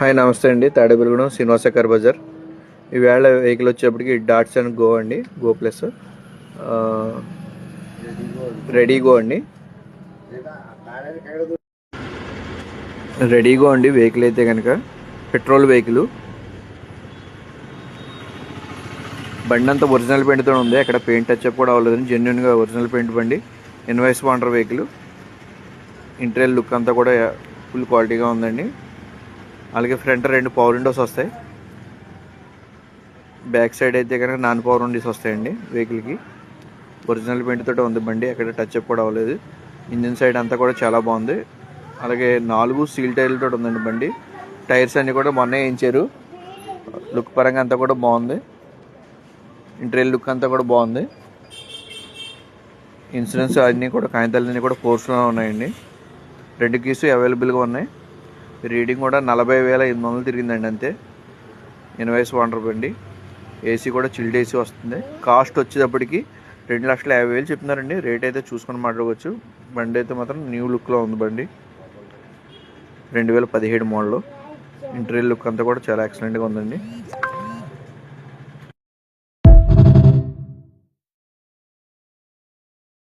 Hi నమస్తే అండి. Tadepalligudem Srinivasa car Bazar. ఈవేళ వెహికల్ వచ్చేప్పటికి డాట్స్ అండ్ గో అండి, గో ప్లస్ రెడీ గో అండి. రెడీ గో అండి వెహికల్ అయితే కనుక పెట్రోల్ వెహికల్. బండి అంతా ఒరిజినల్ పెయింట్తో ఉంది, అక్కడ పెయింట్ టచ్అప్ కూడా అవ్వలేదండి. జెన్యున్గా ఒరిజినల్ పెయింట్ బండి. ఇన్వాయిస్ వాండర్ వెహికల్. ఇంటీరియర్ లుక్ అంతా కూడా ఫుల్ క్వాలిటీగా ఉందండి. అలాగే ఫ్రంట్ 2 పవర్ విండోస్ వస్తాయి. బ్యాక్ సైడ్ అయితే కనుక నాన్ పవర్ విండోస్ వస్తాయండి వెహికల్కి. ఒరిజినల్ పెయింట్ తోటి ఉంది బండి, అక్కడ టచ్అప్ కూడా అవ్వలేదు. ఇంజిన్ సైడ్ అంతా కూడా చాలా బాగుంది. అలాగే 4 సీల్ టైర్లతో ఉందండి బండి. టైర్స్ అన్నీ కూడా మొన్నే వేయించారు. లుక్ పరంగా అంతా కూడా బాగుంది. ఇంటీరియర్ లుక్ అంతా కూడా బాగుంది. ఇన్సూరెన్స్ అన్నీ కూడా కాగితాలన్నీ కూడా ఫోర్స్లో ఉన్నాయండి. 2 కీస్ అవైలబుల్గా ఉన్నాయి. రీడింగ్ కూడా 40,800 తిరిగిందండి అంతే. ఇన్వాయిస్ వాండర్ బండి. ఏసీ కూడా చిల్డ్ ఏసీ వస్తుంది. కాస్ట్ వచ్చేటప్పటికి 2,50,000 చెప్తున్నారండి. రేట్ అయితే చూసుకొని మాట్లాడుకోవచ్చు. బండి అయితే మాత్రం న్యూ లుక్లో ఉంది బండి. 2017 మోడల్. ఇంటీరియర్ లుక్ అంతా కూడా చాలా ఎక్సలెంట్గా ఉందండి.